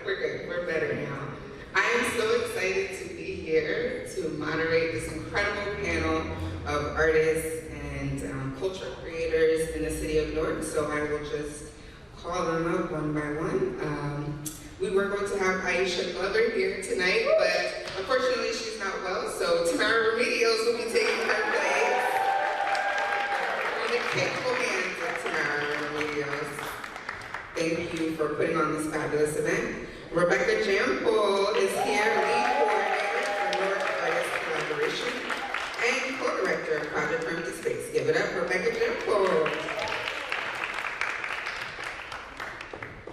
we're good, we're better now. I am so excited to be here to moderate this incredible panel of artists and culture creators in the city of Newark, so I will just call them up one by one. We were going to have Aisha Glover here tonight, but unfortunately she's not well, so Tamara Remedios will be taking her place. In the capable hands of Tamara Remedios. Thank you for putting on this fabulous event. Rebecca Jampol is here, lead coordinator for Newark Artist Collaboration and co-director of Project From the Space. Give it up, Rebecca Jampol.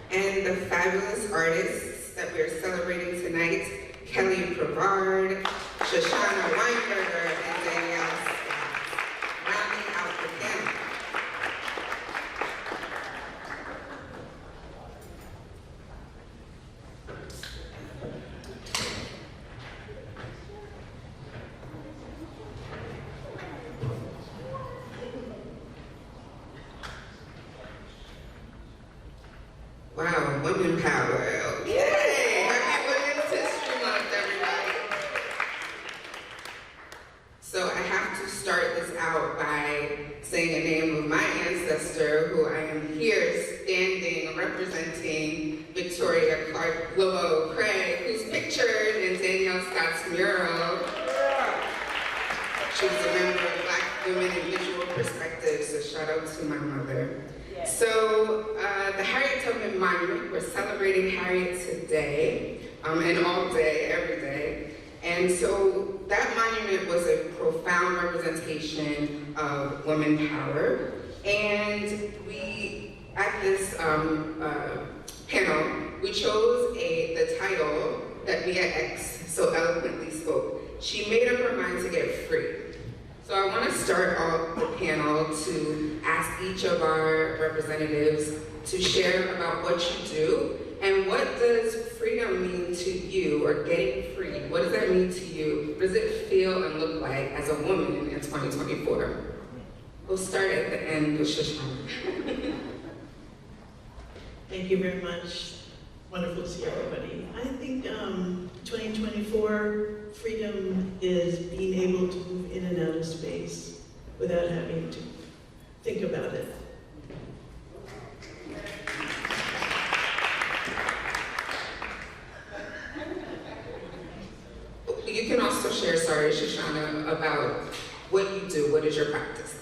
And the fabulous artists that we are celebrating tonight, Kelley, Prevard, Shoshanna Weinberger, and Danielle, rounding out the panel. Wow, women power. Okay, happy Women's History Month, everybody. So I have to start this out by saying the name of my ancestor, who I am here standing representing Victoria Clark Willow Craig, who's pictured in Danielle Scott's mural. She was a member of Black Women in Visual Perspective, so shout out to my mother. So the Harriet Tubman Monument, we're celebrating Harriet today, and all day, every day. And so that monument was a profound representation of women power. And we, at this panel, we chose the title that Mia X so eloquently spoke. She made up her mind to get free. So I want to start off the panel to ask each of our representatives to share about what you do and what does freedom mean to you, or getting free. What does that mean to you? What does it feel and look like as a woman in 2024? We'll start at the end with Shoshanna. Thank you very much. Wonderful to see everybody. I think 2024, freedom is being able to move in and out of space without having to think about it. You can also share, sorry, Shoshanna, about what you do. What is your practice?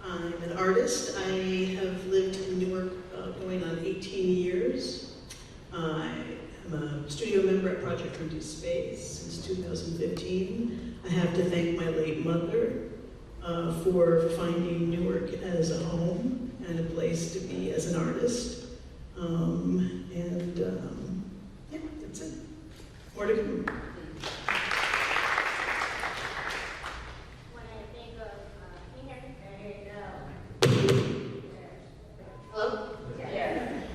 I'm an artist. I have lived in Newark going on 18 years. I am a studio member at Project From the Space since 2015. I have to thank my late mother for finding Newark as a home and a place to be as an artist. Yeah, that's it. More to come.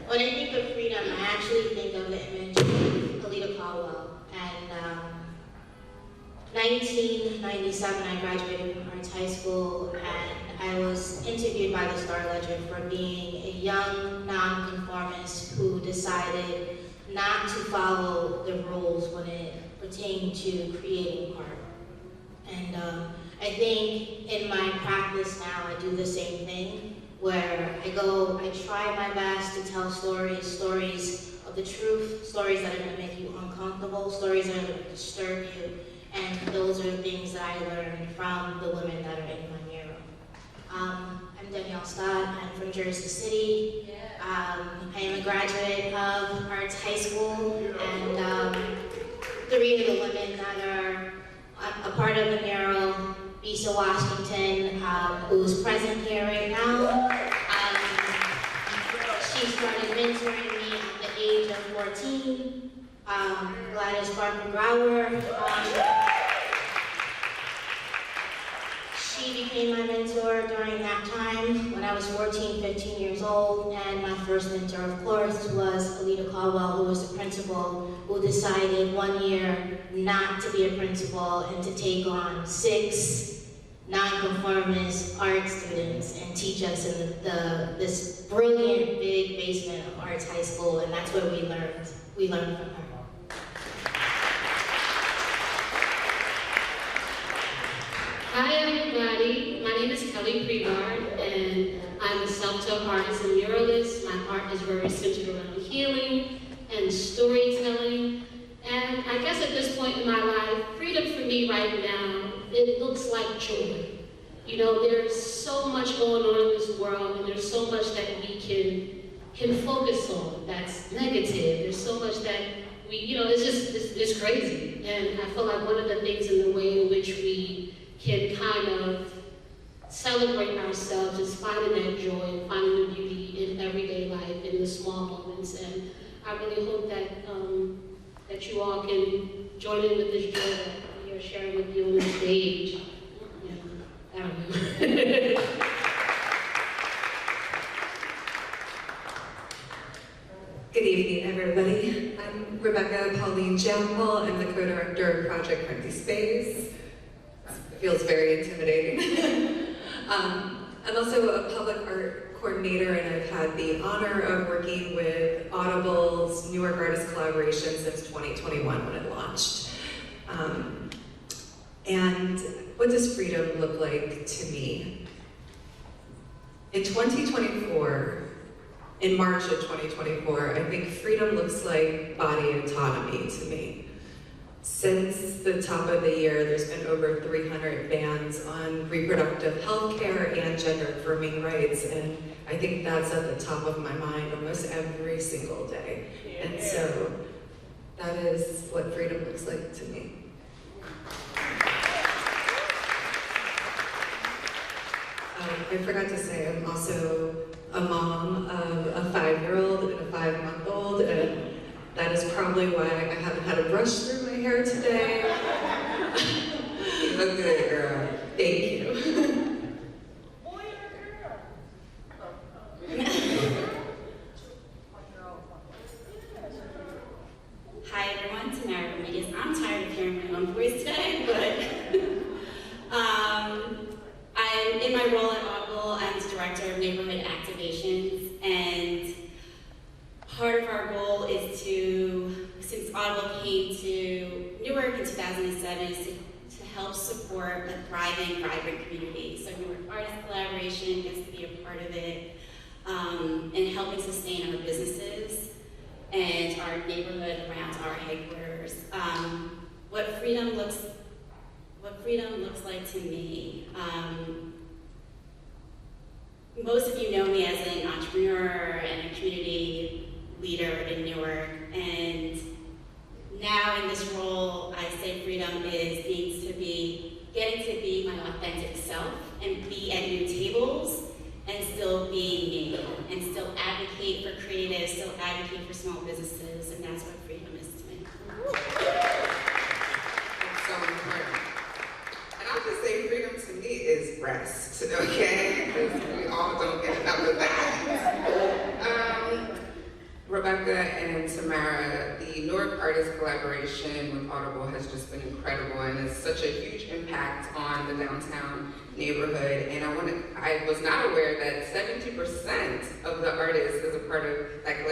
When I think of freedom, I actually think of the image of Alita Caldwell. And 1997, I graduated from Arts High School, and I was interviewed by the Star Ledger for being a young nonconformist who decided not to follow the rules when it pertained to creating art. And I think in my practice now, I do the same thing, where I try my best to tell stories of the truth, stories that are going to make you uncomfortable, stories that are going to disturb you, and those are the things that I learned from the women that are in my mural. I'm Danielle Scott. I'm from Jersey City. I am a graduate of Arts High School, and three of the women that are a part of the mural, Bisa Washington, who's present here right now. She started mentoring me at the age of 14. Gladys Barker Grauer. She became my mentor during that time when I was 14, 15 years old. And my first mentor, of course, was Alita Caldwell, who was the principal, who decided one year not to be a principal and to take on 6 nonconformist art students and teach us in this brilliant big basement of Arts Arts High School, and that's where we learned from her. Hi everybody, my name is Kelley Prevard, and I'm a self-taught artist and muralist. My art is very centered around healing and storytelling. And I guess at this point in my life, freedom for me right now, it looks like joy. You know, there's so much going on in this world, and there's so much that we can focus on that's negative. There's so much that we, you know, it's crazy. And I feel like one of the things in the way in which we can kind of celebrate ourselves is finding that joy and finding the beauty in everyday life, in the small moments. And I really hope that that you all can join in with this joy that we are sharing with you on the stage. Yeah, I don't know. Good evening, everybody. I'm Rebecca Jampol. I'm the co-director of Project Empty Space. It feels very intimidating. I'm also a public art coordinator, and I've had the honor of working with Audible's Newark Artist Collaboration since 2021 when it launched. And what does freedom look like to me? In 2024, in March of 2024, I think freedom looks like body autonomy to me. Since the top of the year, there's been over 300 bans on reproductive health care and gender affirming rights, and I think that's at the top of my mind almost every single day. And so that is what freedom looks like to me. I forgot to say, I'm also a mom of a 5-year-old and a 5-month-old, and that is probably why I haven't had a brush through my hair today. You look good, girl. Thank you. Hi everyone, Tamara Remedios. I'm tired of hearing my own voice today, but I'm in my role at Audible. I'm the Director of Neighborhood Activations, and part of our goal is to, since Audible came to Newark in 2007, is to help support a thriving, vibrant community. So Newark Artist Collaboration gets to be a part of it, and helping sustain our businesses and our neighborhood around our headquarters. What freedom looks like to me. Most of you know me as an entrepreneur and a community leader in Newark, and now in this role, I say freedom is getting to be my authentic self and be at new tables and still being me, and still advocate for creatives, still advocate for small businesses, and that's what freedom is to me. That's so important. And I'll just say freedom to me is rest, okay? Because we all don't get enough of that. Rebecca and Tamara, the Newark Artist Collaboration with Audible has just been incredible, and it's such a huge impact on the downtown neighborhood. And I was not aware that 70% of the artists as a part of that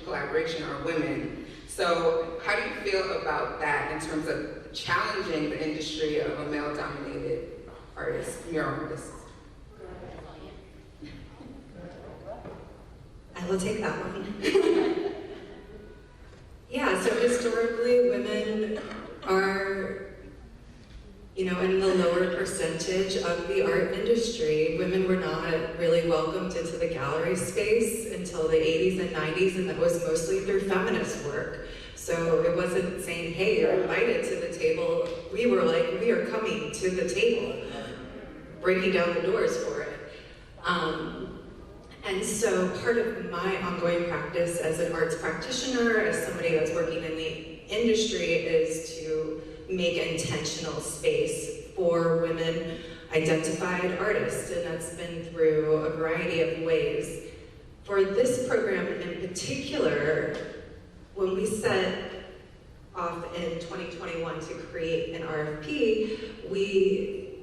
collaboration are women. So how do you feel about that in terms of challenging the industry of a male-dominated artist, mural artist? I will take that one. Yeah, so historically women are, in the lower percentage of the art industry. Women were not really welcomed into the gallery space until the 80s and 90s, and that was mostly through feminist work. So it wasn't saying, hey, you're invited to the table. We were like, we are coming to the table, breaking down the doors for it. And so part of my ongoing practice as an arts practitioner, as somebody that's working in the industry, is to make intentional space for women identified artists, and that's been through a variety of ways. For this program in particular, when we set off in 2021 to create an RFP, we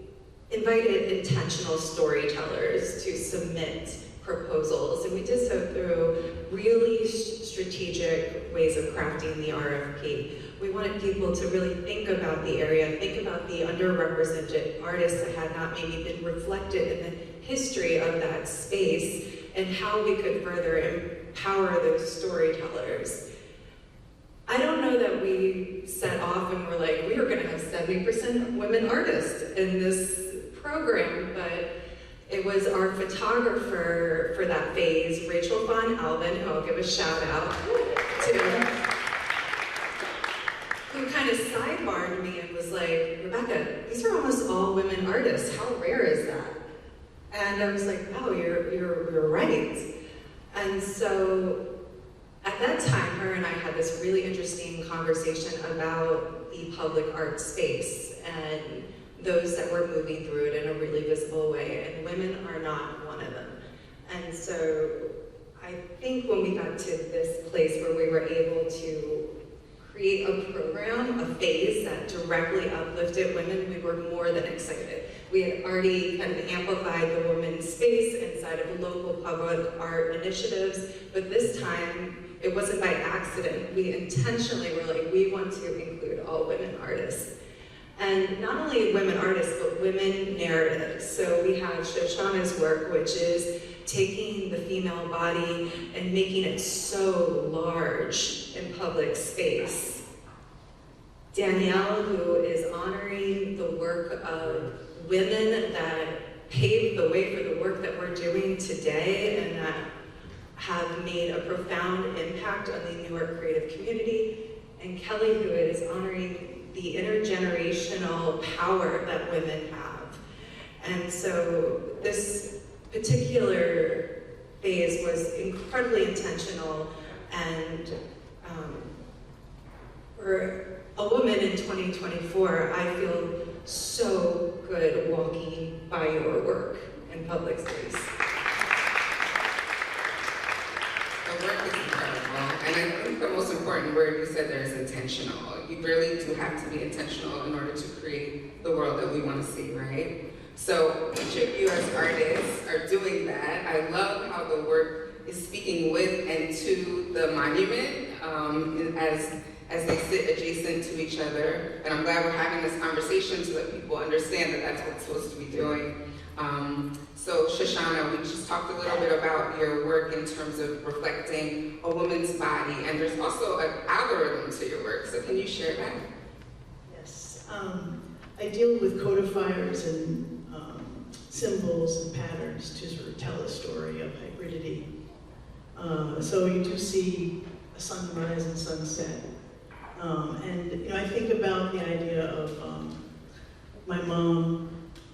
invited intentional storytellers to submit proposals, and we did so through really strategic ways of crafting the RFP. We wanted people to really think about the area, think about the underrepresented artists that had not maybe been reflected in the history of that space, and how we could further empower those storytellers. I don't know that we set off and were like, we are gonna have 70% women artists in this program, but it was our photographer for that phase, Rachel Von Alvin, who I'll give a shout out to, who kind of sidebarred me and was like, Rebecca, these are almost all women artists. How rare is that? And I was like, oh, you're right. And so at that time, her and I had this really interesting conversation about the public art space and those that were moving through it in a really visible way, and women are not one of them. And so I think when we got to this place where we were able to create a program, a phase that directly uplifted women, we were more than excited. We had already kind of amplified the women's space inside of local public art initiatives, but this time it wasn't by accident. We intentionally were like, we want to include all women artists. And not only women artists, but women narratives. So we have Shoshanna's work, which is taking the female body and making it so large in public space. Danielle, who is honoring the work of women that paved the way for the work that we're doing today and that have made a profound impact on the Newark creative community. And Kelley, who is honoring the intergenerational power that women have. And so this particular phase was incredibly intentional, and for a woman in 2024, I feel so good walking by your work in public space. The work is incredible, and I think the most important word you said there is intentional. You really do have to be intentional in order to create the world that we want to see, right? So each of you as artists are doing that. I love how the work is speaking with and to the monument as they sit adjacent to each other. And I'm glad we're having this conversation so that people understand that that's what it's supposed to be doing. So Shoshanna, we just talked a little bit about your work in terms of reflecting a woman's body, and there's also an algorithm to your work, so can you share that? Yes, I deal with codifiers and symbols and patterns to sort of tell a story of hybridity. So you do see a sunrise and sunset. And I think about the idea of my mom,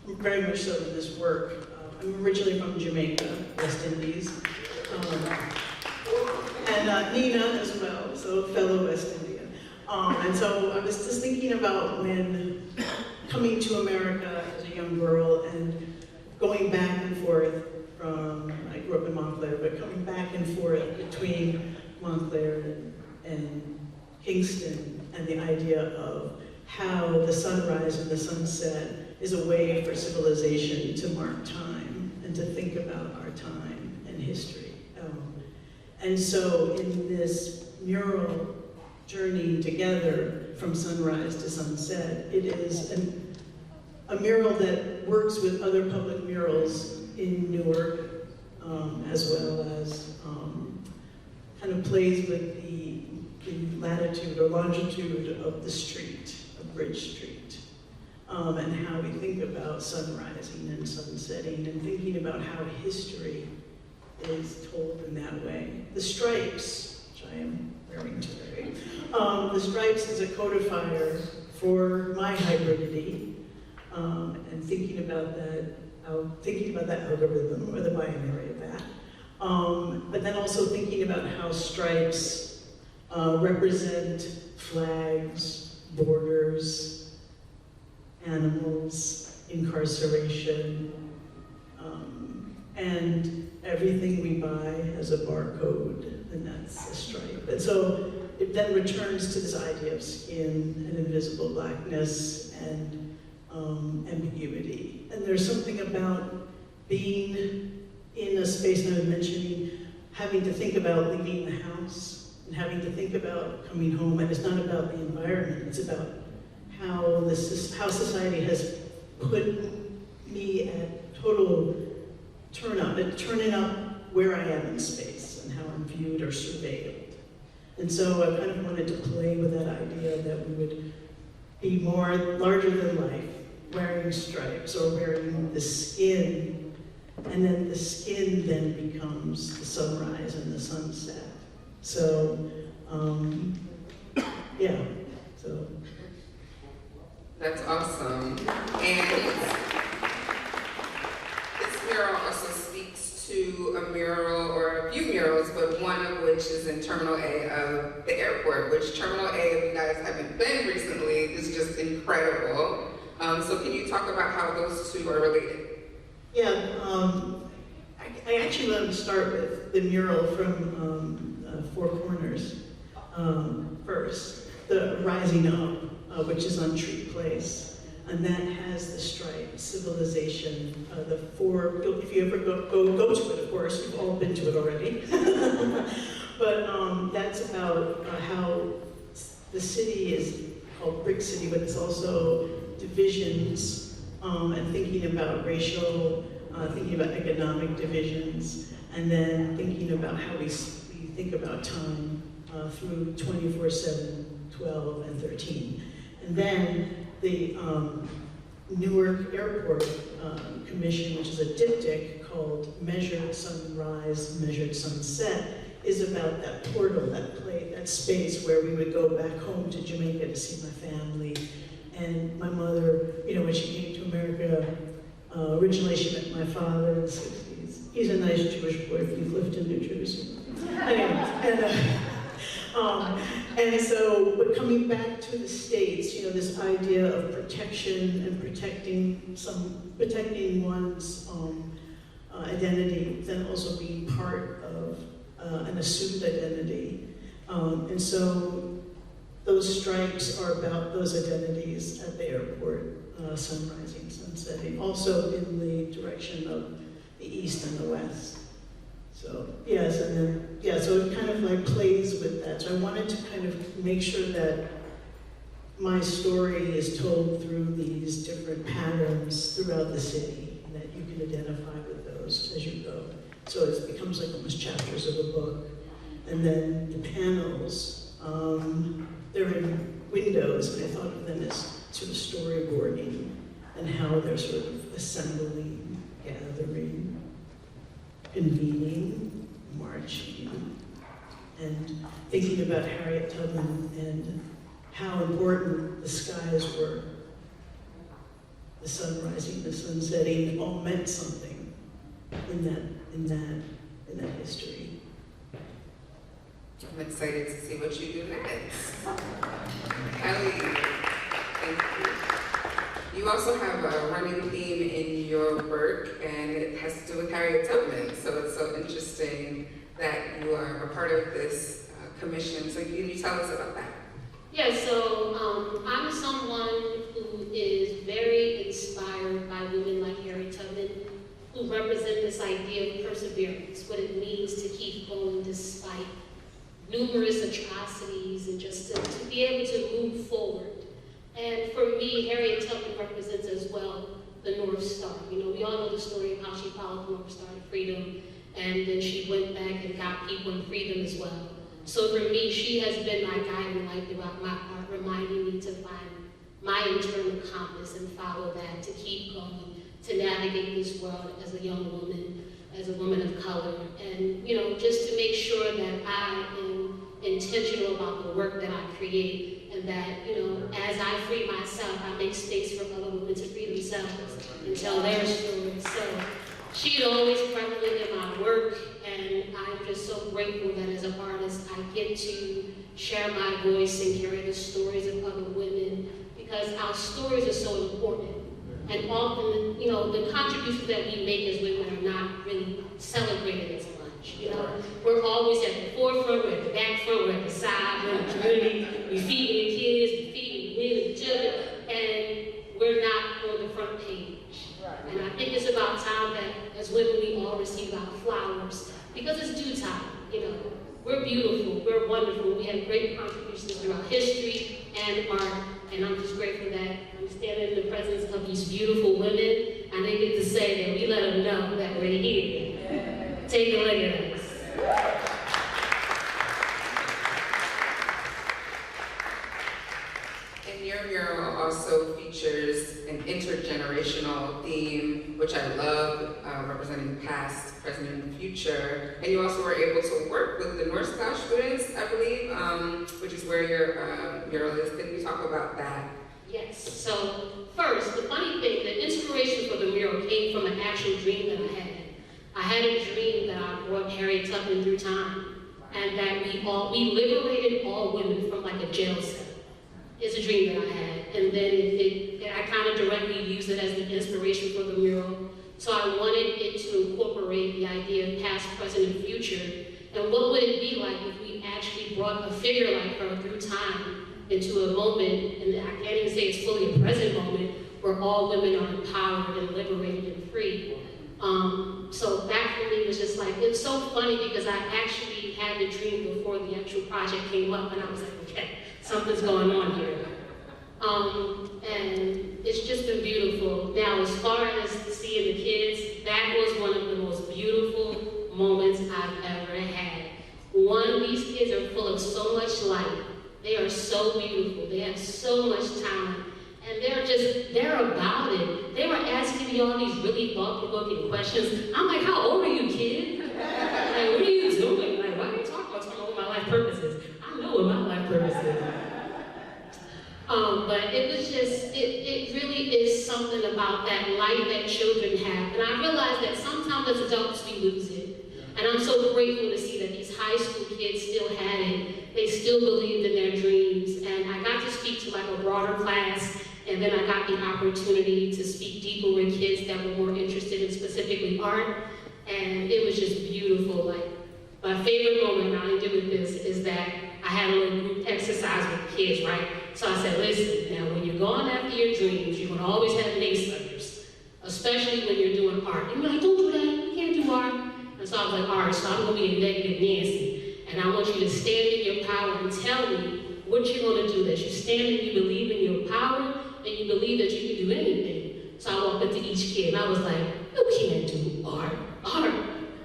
very much so in this work. I'm originally from Jamaica, West Indies, and Nina as well, so fellow West Indian. And so I was just thinking about when coming to America as a young girl and going back and forth from, I grew up in Montclair, but coming back and forth between Montclair and Kingston, and the idea of how the sunrise and the sunset is a way for civilization to mark time and to think about our time and history. And so in this mural journey together from sunrise to sunset, it is a mural that works with other public murals in Newark, as well as kind of plays with the latitude or longitude of the street, of Bridge Street, and how we think about sun rising and sun setting, and thinking about how history is told in that way. The stripes, which I am wearing today, the stripes is a codifier for my hybridity, and thinking about that algorithm, or the binary of that. But then also thinking about how stripes represent flags, borders, animals, incarceration, and everything we buy has a barcode, and that's a stripe. And so it then returns to this idea of skin and invisible blackness and ambiguity. And there's something about being in a space, and I was mentioning having to think about leaving the house and having to think about coming home. And it's not about the environment, it's about how society has put me at total turning up where I am in space and how I'm viewed or surveilled. And so I kind of wanted to play with that idea that we would be more larger than life, wearing stripes or wearing the skin, and then the skin then becomes the sunrise and the sunset. So, yeah, so. That's awesome. And this mural also speaks to a mural, or a few murals, but one of which is in Terminal A of the airport, which Terminal A, if you guys haven't been recently, is just incredible. So can you talk about how those two are related? Yeah, I actually wanted to start with the mural from Four Corners first, the Rising Up, which is on Treat Place, and that has the stripe, civilization, the four, if you ever go to it, of course, you've all been to it already, but that's about how the city is called Brick City, but it's also divisions, and thinking about racial, thinking about economic divisions, and then thinking about how we think about time through 24/7, 12, and 13. And then the Newark Airport Commission, which is a diptych called Measured Sunrise, Measured Sunset, is about that portal, that space where we would go back home to Jamaica to see my family. And my mother, when she came to America, originally she met my father in the 60s. He's a nice Jewish boy from Clifton, New Jersey. Anyway, and so, but coming back to the States, this idea of protection and protecting one's identity, then also being part of an assumed identity. And so those stripes are about those identities at the airport, sunrising, sunsetting, also in the direction of the east and the west. So, yes, and then, so it kind of like plays with that. So I wanted to kind of make sure that my story is told through these different patterns throughout the city, and that you can identify with those as you go. So it becomes like almost chapters of a book. And then the panels, they're in windows, and I thought of them as sort of storyboarding and how they're sort of assembling, gathering, convening, marching, and thinking about Harriet Tubman and how important the skies were. The sun rising, the sun setting, all meant something in that history. I'm excited to see what you do next. Kelley, thank you. You also have a running theme in your work, and it has to do with Harriet Tubman. So it's so interesting that you are a part of this commission. So can you tell us about that? Yeah, so I'm someone who is very inspired by women like Harriet Tubman, who represent this idea of perseverance, what it means to keep going despite numerous atrocities, and just to be able to move forward. And for me, Harriet Tubman represents as well the North Star. We all know the story of how she followed the North Star to freedom, and then she went back and got people in freedom as well. So for me, she has been my guiding light throughout my heart, reminding me to find my internal compass and follow that, to keep going, to navigate this world as a young woman, as a woman of color, and just to make sure that I am intentional about the work that I create, and that as I free myself, I make space for other women to free themselves and tell their stories. So she's always prevalent in my work, and I'm just so grateful that as an artist I get to share my voice and carry the stories of other women, because our stories are so important. And often, the contributions that we make as women are not really celebrated as much. We're always at the forefront, we're at the back front, we're at the side, we're in the community, we're feeding the kids, we're feeding the women, the children, and we're not on the front page. And I think it's about time that as women we all receive our flowers, because it's due time. We're beautiful, we're wonderful. We have great contributions throughout history and art, and I'm just grateful that I'm standing in the presence of these beautiful women, and they get to say that we let them know that we're here. Take a look at us. And your mural also features an intergenerational theme, which I love, representing the past, present, and the future. And you also were able to work with the North South students, I believe, which is where your mural is. Can we talk about that? Yes, so first, the funny thing, the inspiration for the mural came from an actual dream that I had. I had a dream that I brought Harriet Tubman through time, and that we liberated all women from like a jail cell. It's a dream that I had, and then I kind of directly used it as the inspiration for the mural. So I wanted it to incorporate the idea of past, present, and future. And what would it be like if we actually brought a figure like her through time into a moment, and I can't even say it's fully a present moment, where all women are empowered and liberated and free. So that for me was just like, it's so funny because I actually had the dream before the actual project came up, and I was like, okay, something's going on here. And it's just been beautiful. Now, as far as seeing the kids, that was one of the most beautiful moments I've ever had. One, these kids are full of so much light. They are so beautiful. They have so much talent. And they're about it. They were asking me all these really thought-provoking questions. I'm like, how old are you, kid? Like, what are you doing? Like, why are you talking about what my life purpose is? I know what my life purpose is. But it was just, it really is something about that light that children have. And I realized that sometimes as adults we lose it. And I'm so grateful to see that these high school kids still had it. They still believed in their dreams. And I got to speak to like a broader class, and then I got the opportunity to speak deeper with kids that were more interested in specifically art. And it was just beautiful. Like, my favorite moment, and I'll end it with this, is that I had a little group exercise with kids, right? So I said, listen, now when you're going after your dreams, you're gonna always have naysayers, especially when you're doing art. And you're like, don't do that, you can't do art. And so I was like, all right, so I'm gonna be a negative Nancy. And I want you to stand in your power and tell me what you're gonna do, that you stand and you believe in your power, and you believe that you can do anything. So I walked up to each kid, and I was like, you can't do art. Art,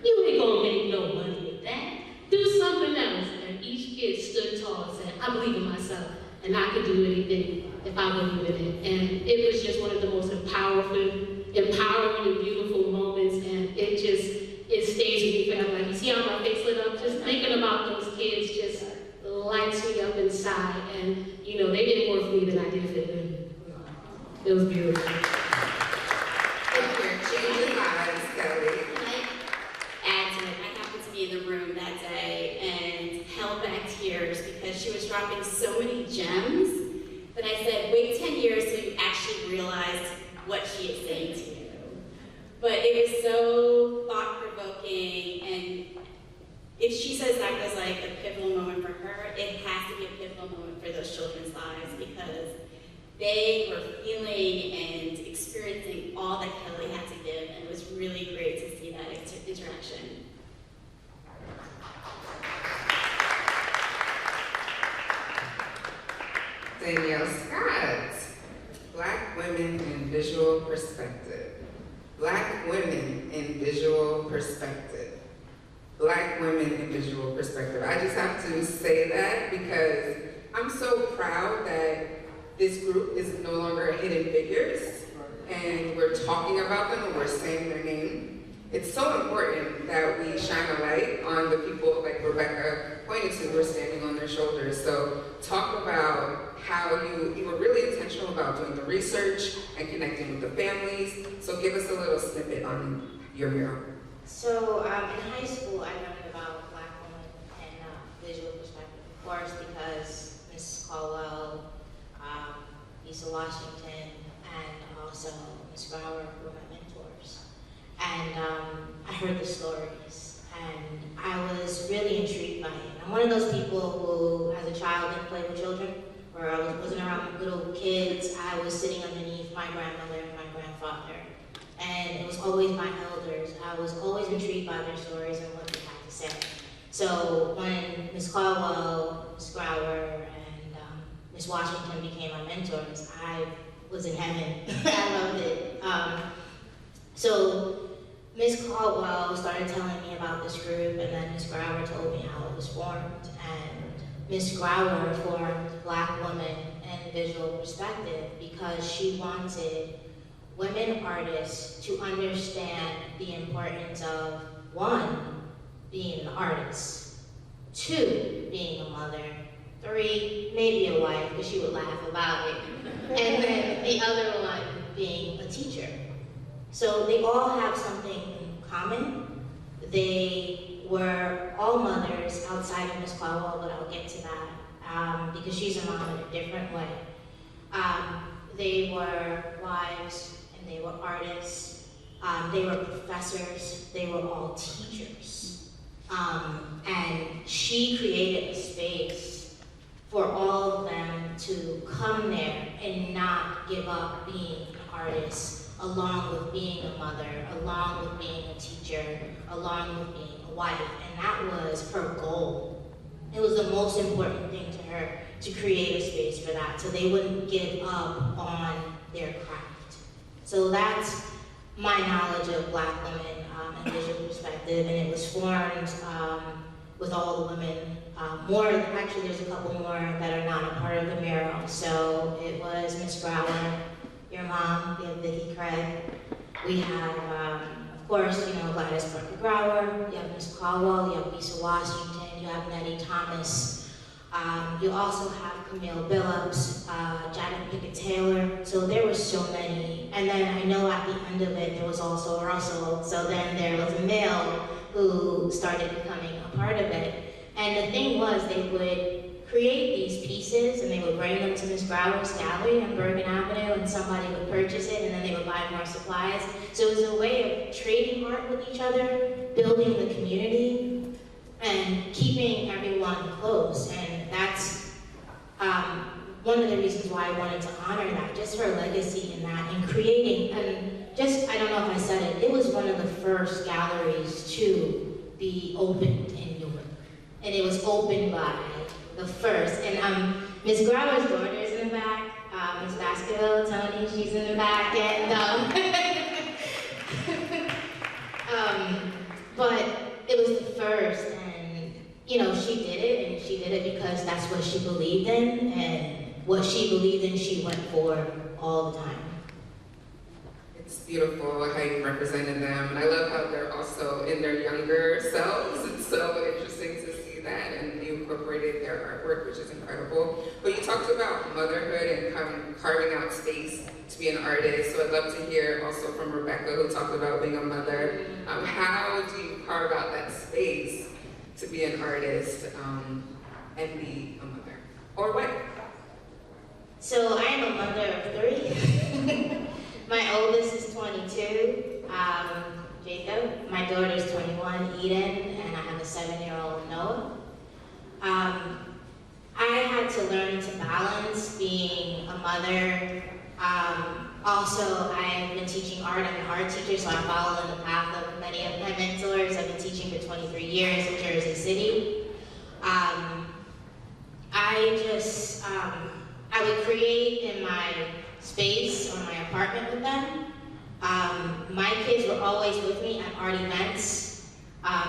you ain't gonna make no money with that. Do something else. And each kid stood tall and said, I believe in myself, and I could do anything if I believe in it. And it was just one of the most empowering and beautiful moments, and it stays with me forever. Like, you see how my face lit up? Just thinking about those kids just lights me up inside, and you know, they did more for me than I did for them. It was beautiful. Thank you. Changing lives, Kelley. Add to it, I happened to be in the room that day and held back tears because she was dropping so many gems. But I said, wait 10 years till you actually realize what she is saying to you. But it was so thought-provoking, and if she says that was like a pivotal moment for her, it has to be a pivotal moment for those children's lives, because they were feeling and experiencing all that Kelley had to give, and it was really great to see that interaction. Danielle Scott, Black Women in Visual Perspective. Black women in visual perspective. Black women in visual perspective. I just have to say that because I'm so proud that this group is no longer hidden figures, and we're talking about them and we're saying their name. It's so important that we shine a light on the people like Rebecca pointed to who are standing on their shoulders. So talk about how you were really intentional about doing the research and connecting with the families. So give us a little snippet on your mural. So in high school, I learned about Black women and visual perspective, of course, because Miss Caldwell, Lisa Washington, and also Miss Brower were my mentors. And I heard the stories, and I was really intrigued by it. I'm one of those people who, as a child, didn't play with children, where I wasn't around little kids. I was sitting underneath my grandmother and my grandfather. And it was always my elders. I was always intrigued by their stories and what they had to say. So when Ms. Caldwell, Ms. Grower, and Ms. Washington became my mentors, I was in heaven. I loved it. So Ms. Caldwell started telling me about this group, and then Ms. Grower told me how it was formed. And Ms. Grower formed Black Women and Visual Perspective because she wanted women artists to understand the importance of, one, being an artist, two, being a mother, three, maybe a wife, because she would laugh about it, and then the other one being a teacher. So they all have something in common. They were all mothers outside of Ms. Caldwell, but I'll get to that because she's a mom in a different way. They were wives and they were artists. They were professors. They were all teachers. And she created a space for all of them to come there and not give up being an artist, along with being a mother, along with being a teacher, along with being a wife, and that was her goal. It was the most important thing to her to create a space for that, so they wouldn't give up on their craft. So that's my knowledge of Black women and visual perspective, and it was formed with all the women. Actually there's a couple more that are not a part of the mural. So it was Ms. Grower, your mom, we have Vicki Craig. We have, of course, Gladys Parker Grower, you have Ms. Caldwell, you have Lisa Washington, you have Nettie Thomas. You also have Camille Billups, Janet Pickett Taylor. So there were so many. And then I know at the end of it, there was also Russell. So then there was a male who started becoming a part of it. And the thing was, they would create these pieces and they would bring them to Ms. Grower's gallery on Bergen Avenue, and somebody would purchase it and then they would buy more supplies. So it was a way of trading art with each other, building the community, and keeping everyone close. And that's one of the reasons why I wanted to honor that, just her legacy in that, and creating, and just, I don't know if I said it, it was one of the first galleries to be opened in Newark. And it was opened by the first. And Ms. Grower's daughter is in the back, Ms. Baskerville, Tony, she's in the back, and but it was the first, and she did it, and she did it because that's what she believed in, and what she believed in, she went for all the time. It's beautiful how you represented them, and I love how they're also in their younger selves. It's so interesting to see that, and you incorporated their artwork, which is incredible. But you talked about motherhood and carving out space to be an artist, so I'd love to hear also from Rebecca, who talked about being a mother. How do you carve out that space to be an artist and be a mother, or wife? So I am a mother of 3. My oldest is 22, Jacob. My daughter is 21, Eden, and I have a 7-year-old, Noah. I had to learn to balance being a mother. Also, I've been teaching art. I'm an art teacher, so I follow in the path of many of my mentors. I've been teaching for 23 years in Jersey City. I would create in my space or my apartment with them. My kids were always with me at art events.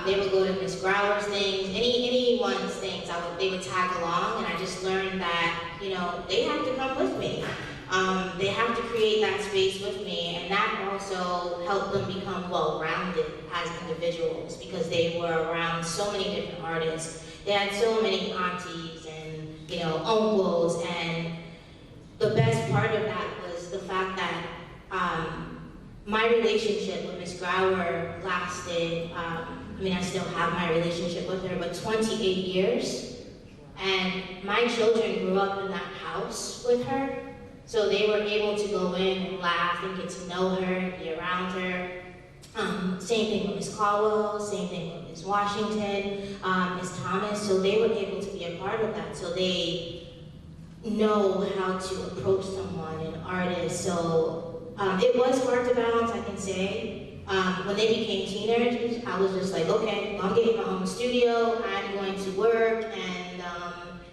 They would go to Ms. Grower's things, anyone's things, they would tag along, and I just learned that, they have to come with me. They have to create that space with me, and that also helped them become well-rounded as individuals, because they were around so many different artists. They had so many aunties and, uncles, and the best part of that was the fact that my relationship with Ms. Grower lasted, I still have my relationship with her, but 28 years. And my children grew up in that house with her, so they were able to go in and laugh and get to know her and be around her. Same thing with Ms. Caldwell, same thing with Ms. Washington, Ms. Thomas, so they were able to be a part of that, so they know how to approach someone, an artist. So it was hard to balance, I can say. When they became teenagers, I was just like, okay, well, I'm getting my own studio, I'm going to work, and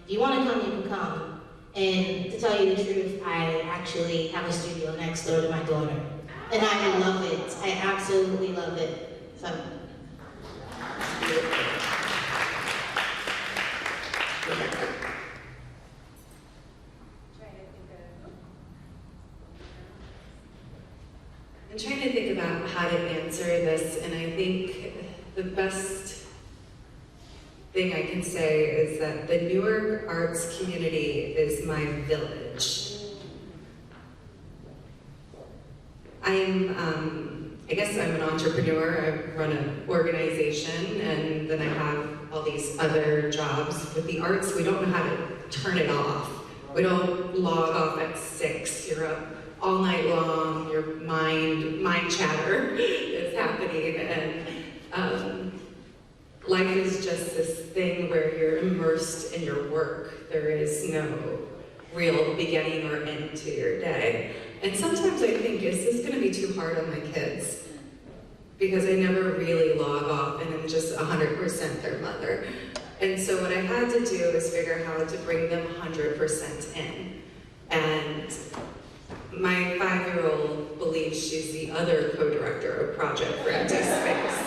if you want to come, you can come. And to tell you the truth, I actually have a studio next door to my daughter. And I love it. I absolutely love it. So. I'm trying to think about how to answer this, and I think the best thing I can say is that the Newark Arts community is my village. I guess I'm an entrepreneur. I run an organization, and then I have all these other jobs. With the arts, we don't know how to turn it off. We don't log off at 6. You're up all night long. Your mind chatter is happening, and life is just this thing where you're immersed in your work. There is no real beginning or end to your day. And sometimes I think, is this gonna be too hard on my kids? Because I never really log off and I'm just 100% their mother. And so what I had to do is figure out how to bring them 100% in. And my 5-year-old believes she's the other co-director of Project for Empty Space.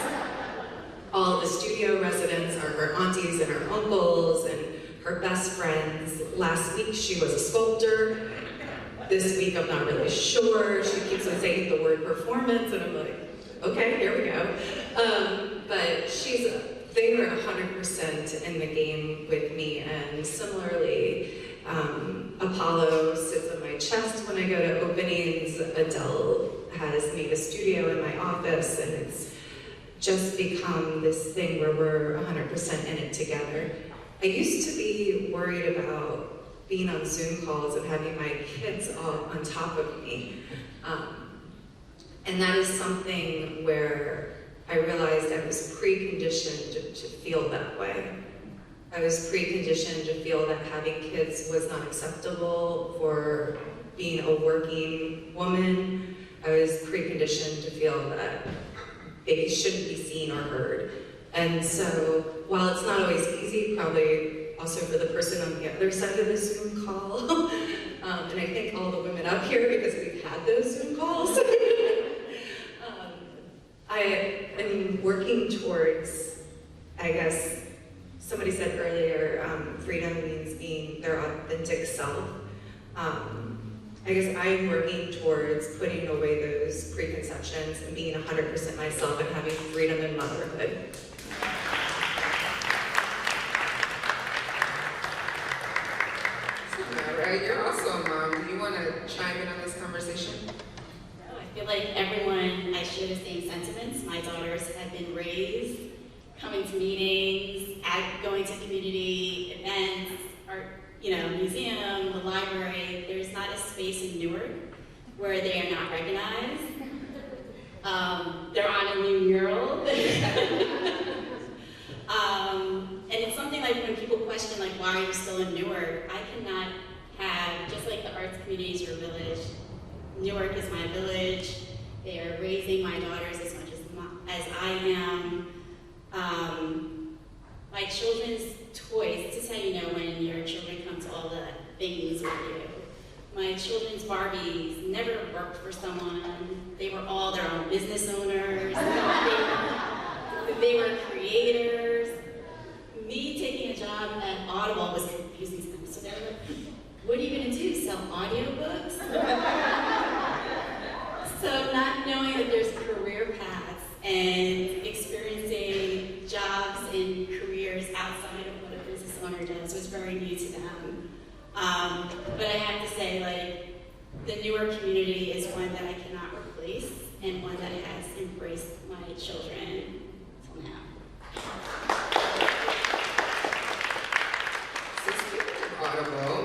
All the studio residents are her aunties and her uncles and her best friends. Last week she was a sculptor. This week I'm not really sure. She keeps on saying the word performance and I'm like, okay, here we go. But they were 100% in the game with me, and similarly, Apollo sits on my chest when I go to openings. Adele has made a studio in my office, and it's just become this thing where we're 100% in it together. I used to be worried about being on Zoom calls and having my kids all on top of me. And that is something where I realized I was preconditioned to feel that way. I was preconditioned to feel that having kids was not acceptable for being a working woman. I was preconditioned to feel that they shouldn't be seen or heard. And so, while it's not always easy, probably also for the person on the other side of the Zoom call, and I thank all the women up here because we've had those Zoom calls. I am working towards, I guess, somebody said earlier, freedom means being their authentic self. I guess I'm working towards putting away those preconceptions and being 100% myself and having freedom in motherhood. Right, you're also a mom. Do you want to chime in on this conversation? No, I feel like everyone, I share the same sentiments. My daughters have been raised coming to meetings, going to community events, art, museum, the library. There's not a space in Newark where they are not recognized. They're on a new mural. And it's something like when people question, like, why are you still in Newark? I cannot have, just like the arts community is your village, Newark is my village. They are raising my daughters as much as I am. My children's toys, this is how you know when your children come to all the things with you. My children's Barbies never worked for someone. They were all their own business owners. They were creators. Me taking a job at Audible was confusing to them. So they were like, what are you going to do, sell audiobooks? So not knowing that there's career paths and experiencing jobs and careers outside of what a business owner does was very new to them. But I have to say, like, the Newark community is one that I cannot replace and one that has embraced my children till now. So speaking of Audible,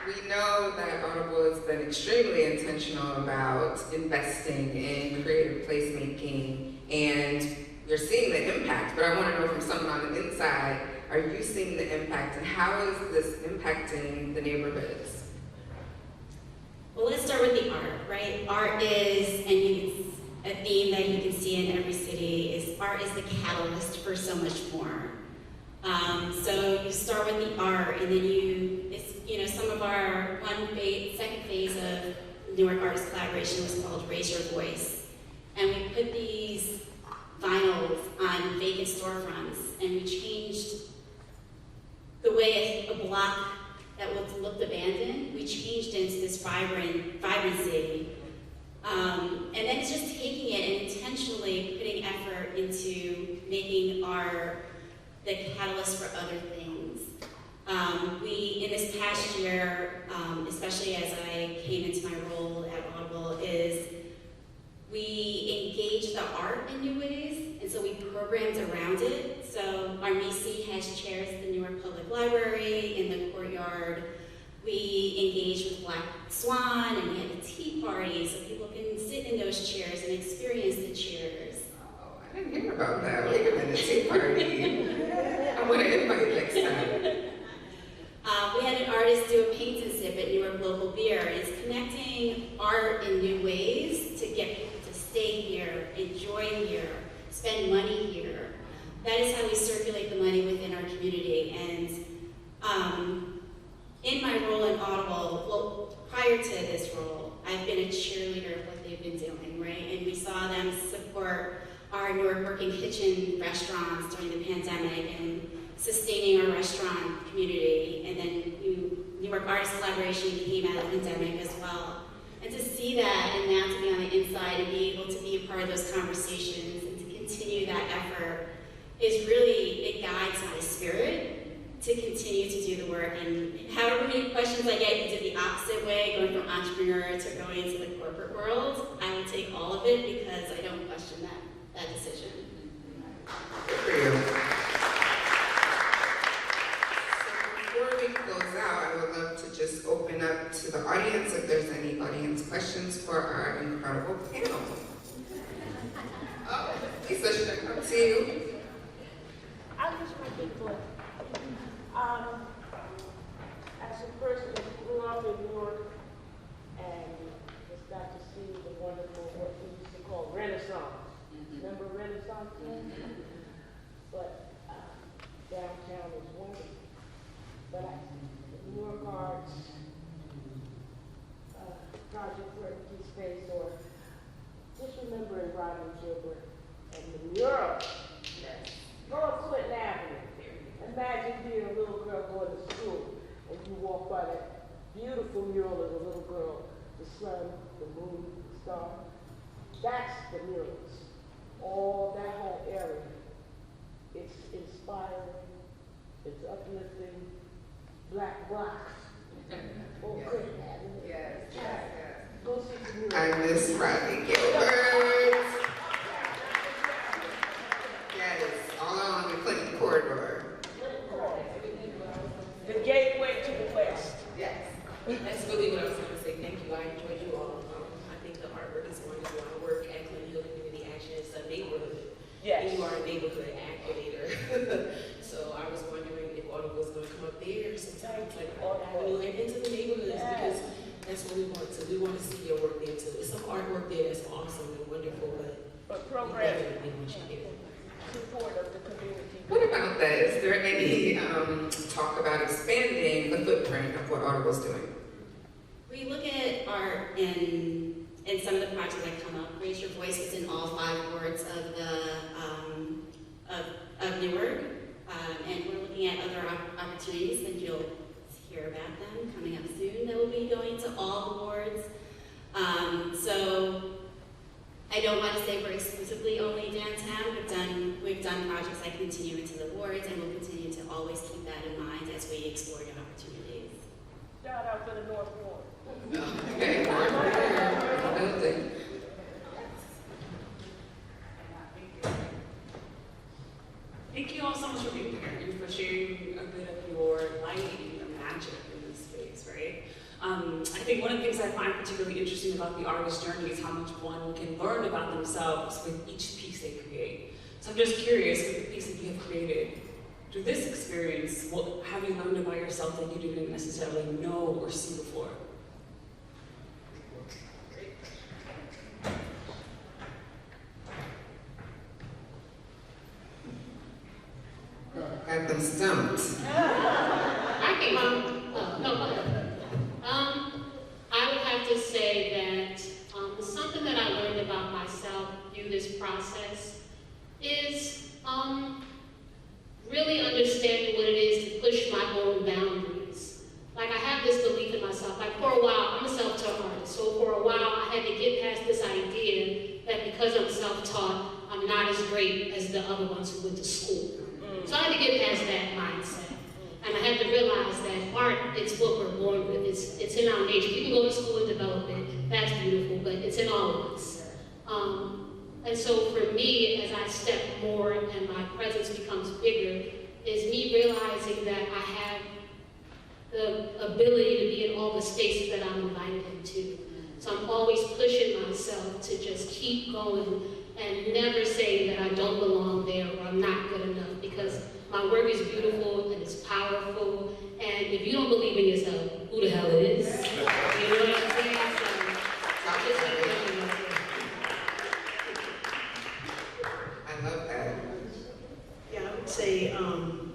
we know that Audible has been extremely intentional about investing in creative placemaking, and you're seeing the impact, but I want to know from someone on the inside, are you seeing the impact, and how is this impacting the neighborhoods? Well, let's start with the art, right? Art is, a theme that you can see in every city is art is the catalyst for so much more. So you start with the art, and then some of our second phase of Newark Artist Collaboration was called Raise Your Voice. And we put these vinyls on vacant storefronts, and we changed the way a block that looked abandoned, we changed it into this vibrancy. And then it's just taking it and intentionally putting effort into making art the catalyst for other things. In this past year, especially as I came into my role at Audible, is we engaged the art in new ways, and so we programmed around it. So our MEC has chairs at the Newark Public Library in the courtyard. We engaged with Black Swan, and we had a tea party so people can sit in those chairs and experience the chairs. Oh, I didn't hear about that. Wait a minute, tea party. I want to invite next time. We had an artist do a paint and sip at Newark Local Beer. It's connecting art in new ways to get people to stay here, enjoy here, spend money here. That is how we circulate the money within our community. And in my role in Audible, prior to this role, I've been a cheerleader of what they've been doing, right? And we saw them support our Newark Working Kitchen restaurants during the pandemic and sustaining our restaurant community. And then Newark Artist Collaboration came out of the pandemic as well. And to see that and now to be on the inside and be able to be a part of those conversations and to continue that effort is really, it guides my spirit to continue to do the work. And however many questions I get, you did the opposite way, going from entrepreneur to going into the corporate world, I will take all of it because I don't question that decision. Good for you. So before we close out, I would love to just open up to the audience if there's any audience questions for our incredible panel. Oh, Lisa, should I come to you? I'll use my big foot. As a person who grew up in Newark and just got to see the wonderful, what we used to call Renaissance. Remember Renaissance? But downtown is wonderful. But the Newark Arts project for empty space, or just remembering Rodney Gilbert and the mural. Go up Clinton Avenue. Imagine being a little girl going to school and you walk by that beautiful mural of a little girl, the sun, the moon, the star. That's the murals. All that whole area. It's inspiring, it's uplifting. Black rocks. Oh, Yes. Clinton Avenue. Yes. Go see the mural. I miss Rodney Gilbert. Yes, all along the Clinton corridor. The gateway to the West. Yes. That's really what I was going to say. Thank you. I enjoyed you all. I think the artwork is wonderful. I work at Clinton Hill Community Action. It's a neighborhood. Yes. And you are a neighborhood activator. So I was wondering if Audible was going to come up there sometimes, like Avenue and into the neighborhoods, because that's what we want to. We want to see your work there too. There's some artwork there that's awesome and wonderful, but we Programming, definitely want you there. support of the community. What about that? Is there any talk about expanding the footprint of what Audible's doing? We look at art in some of the projects that come up. Raise Your Voice was in all 5 wards of Newark, and we're looking at other opportunities, and you'll hear about them coming up soon. That will be going to all the wards. So I don't want to say we're exclusively only downtown. We've done projects that continue into the wards, and we'll continue to always keep that in mind as we explore new opportunities. Shout out to the North Ward. Okay. Another thing. Thank you all so much for being here and for sharing a bit of your light and your magic in this space, right? I think one of the things I find particularly interesting about the artist journey is how much one can learn about themselves with each piece they create. So I'm just curious, with the piece that you have created, through this experience, what have you learned about yourself that you didn't necessarily know or see before? this belief in myself. Like for a while, I'm a self-taught artist, so for a while I had to get past this idea that because I'm self-taught, I'm not as great as the other ones who went to school. So I had to get past that mindset. And I had to realize that art, it's what we're born with. It's in our nature. We can go to school and develop it. That's beautiful, but it's in all of us. And so for me, as I step more and my presence becomes bigger, is me realizing that I have the ability to be in all the spaces that I'm invited into. So I'm always pushing myself to just keep going and never say that I don't belong there or I'm not good enough, because my work is beautiful and it's powerful, and if you don't believe in yourself, who the hell is? You know what I'm saying? I love that. Yeah, I would say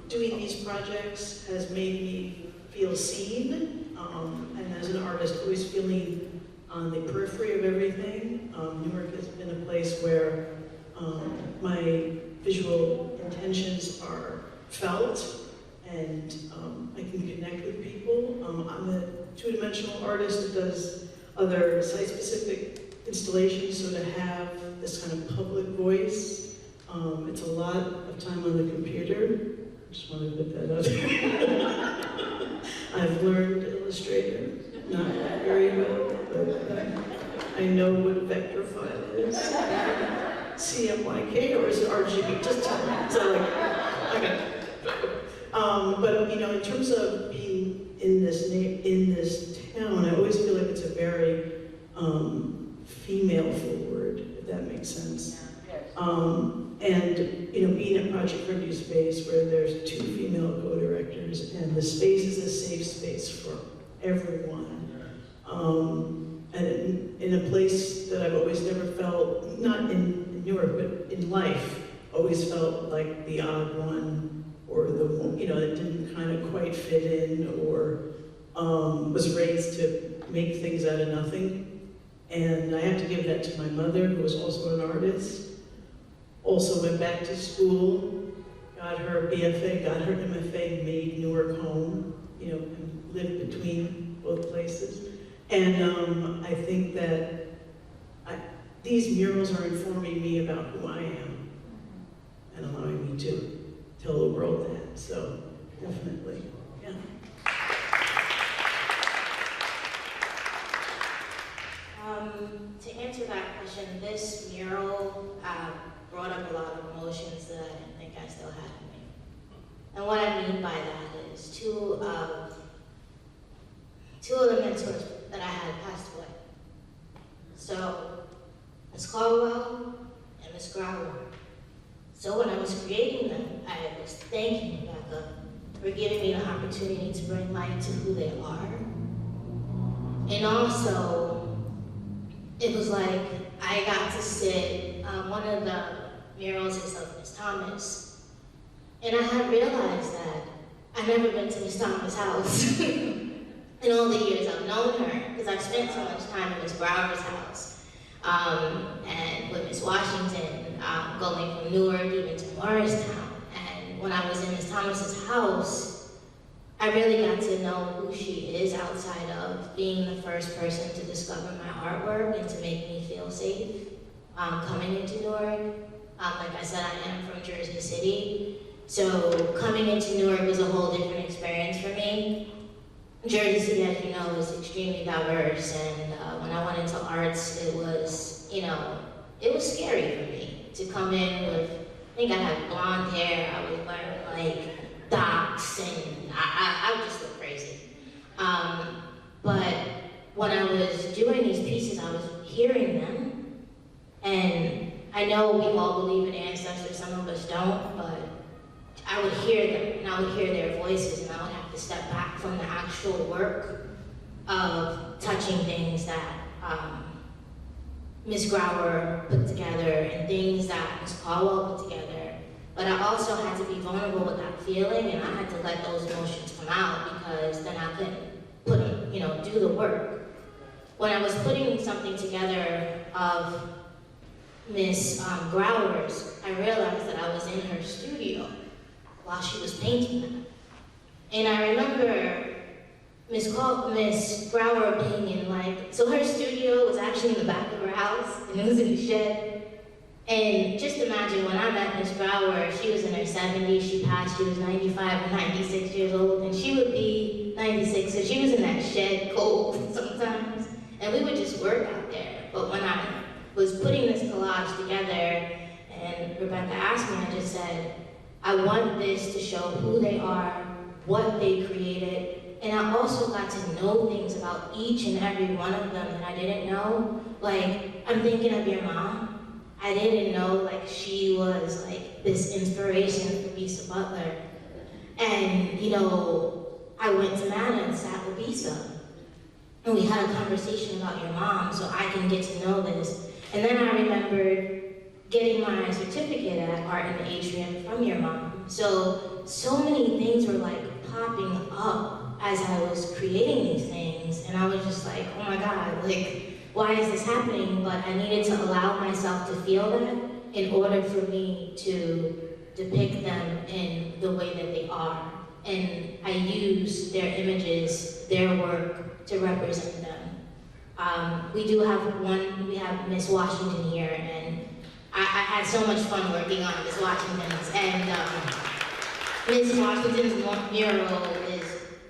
doing these projects has made me feel seen, and as an artist, always feeling on the periphery of everything. Newark has been a place where my visual intentions are felt, and I can connect with people. I'm a two-dimensional artist that does other site-specific installations, so to have this kind of public voice, it's a lot of time on the computer. I just wanted to put that out there. I've learned Illustrator, not very well, but I know what a vector file is. CMYK, or is it RGB? Just tell me. So like, but you know, in terms of being in this town, I always feel like it's a very female forward, if that makes sense. And you know, being at Project for New Space, where there's 2 female co-directors, and the space is a safe space for everyone. And in a place that I've always never felt, not in Newark, but in life, always felt like the odd one, or the one, you know, that didn't kind of quite fit in, or was raised to make things out of nothing. And I have to give that to my mother, who was also an artist. Also went back to school, got her BFA, got her MFA, made Newark home, you know, and lived between both places. And I think that these murals are informing me about who I am and allowing me to tell the world that. So definitely, yeah. To answer that question, this mural brought up a lot of emotions that I didn't think I still had in me. And what I mean by that is two of the mentors that I had passed away. So, Ms. Caldwell and Ms. Grauer. So when I was creating them, I was thanking Rebecca for giving me the opportunity to bring light to who they are. And also, it was like I got to sit, one of the murals is of Ms. Thomas. And I had realized that I'd never been to Ms. Thomas' house in all the years I've known her, because I've spent so much time in Ms. Brower's house, and with Ms. Washington, going from Newark even to Morristown. And when I was in Ms. Thomas's house, I really got to know who she is outside of being the first person to discover my artwork and to make me feel safe coming into Newark. Like I said, I am from Jersey City, so coming into Newark was a whole different experience for me. Jersey City, as you know, is extremely diverse, and when I went into arts, it was, you know, it was scary for me to come in with, I think I had blonde hair, I was wearing like docs, and I would just look crazy. But when I was doing these pieces, I was hearing them, and I know we all believe in ancestors, some of us don't, but I would hear them, and I would hear their voices, and I would have to step back from the actual work of touching things that Ms. Grauer put together and things that Ms. Caldwell put together. But I also had to be vulnerable with that feeling, and I had to let those emotions come out, because then I couldn't do the work. When I was putting something together of Ms. Grauer's, I realized that I was in her studio while she was painting them. And I remember Miss Brower opinion, like, so her studio was actually in the back of her house, and it was in the shed. And just imagine, when I met Miss Brower, she was in her 70s, she passed, she was 95 or 96 years old, and she would be 96, so she was in that shed cold sometimes, and we would just work out there. But when I was putting this collage together, and Rebecca asked me, I just said, I want this to show who they are, what they created, and I also got to know things about each and every one of them that I didn't know. Like, I'm thinking of your mom. I didn't know, like, she was, like, this inspiration for Bisa Butler. And, you know, I went to Mana and sat with Bisa. And we had a conversation about your mom, so I can get to know this. And then I remembered getting my certificate at Art in the Atrium from your mom. So many things were, like, popping up as I was creating these things, and I was just like, oh my God, like, why is this happening? But I needed to allow myself to feel that in order for me to depict them in the way that they are. And I use their images, their work, to represent them. We have Miss Washington here, and I had so much fun working on Miss Washington's, and Miss Washington's mural is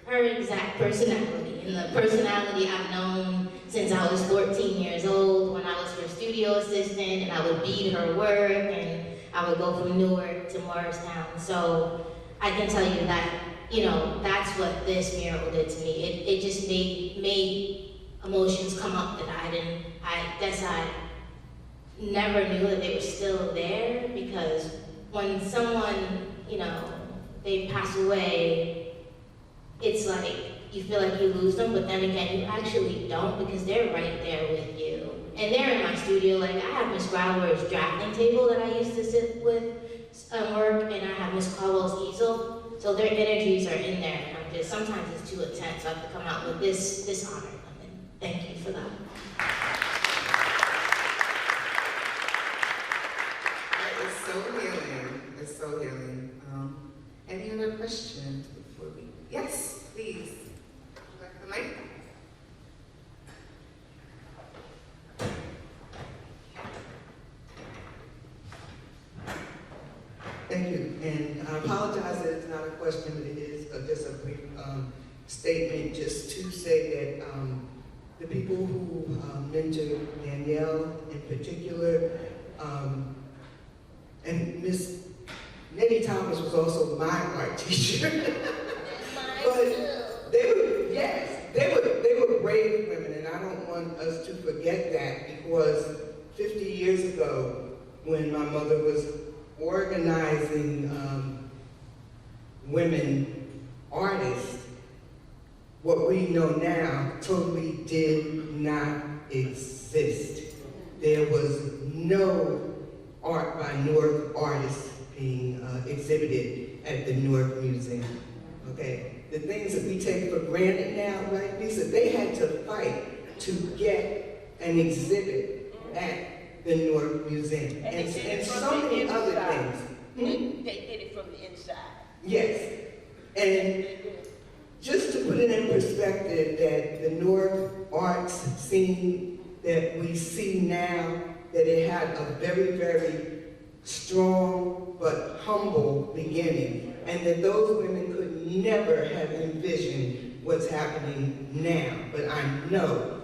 her exact personality, and the personality I've known since I was 14 years old, when I was her studio assistant, and I would bead her work, and I would go from Newark to Morristown. So I can tell you that, you know, that's what this mural did to me. It just made emotions come up that I guess I never knew that they were still there, because when someone, you know, they pass away, it's like you feel like you lose them, but then again, you actually don't, because they're right there with you. And they're in my studio. Like, I have Miss Brower's drafting table that I used to sit with work, and I have Miss Caldwell's easel. So their energies are in there, and I'm just, sometimes it's too intense, so I have to come out with this honor them, and thank you for that. That is so healing. It's so healing. Any other questions before we? Yes, please. The mic. Thank you, and I apologize that it's not a question, but it is just a brief statement, just to say that the people who mentored Danielle in particular, and Miss Nettie Thomas was also my art teacher. But they were brave women, and I don't want us to forget that, because 50 years ago, when my mother was organizing women artists, what we know now totally did not exist. There was no art by Newark artists being exhibited at the Newark Museum, okay? The things that we take for granted now, right, Lisa, they had to fight to get an exhibit at the Newark Museum, and so many other things. They did it from the inside. Yes, and just to put it in perspective, that the Newark arts scene that we see now, that it had a very, very strong but humble beginning, and that those women could never have envisioned what's happening now. But I know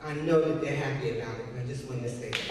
that they're happy about it, and I just want to say that.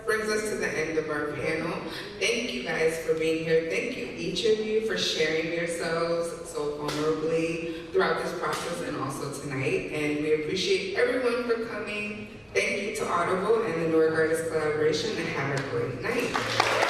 Brings us to the end of our panel. Thank you guys for being here. Thank you, each of you, for sharing yourselves so vulnerably throughout this process and also tonight. And we appreciate everyone for coming. Thank you to Audible and the Newark Artist Collaboration, and have a great night.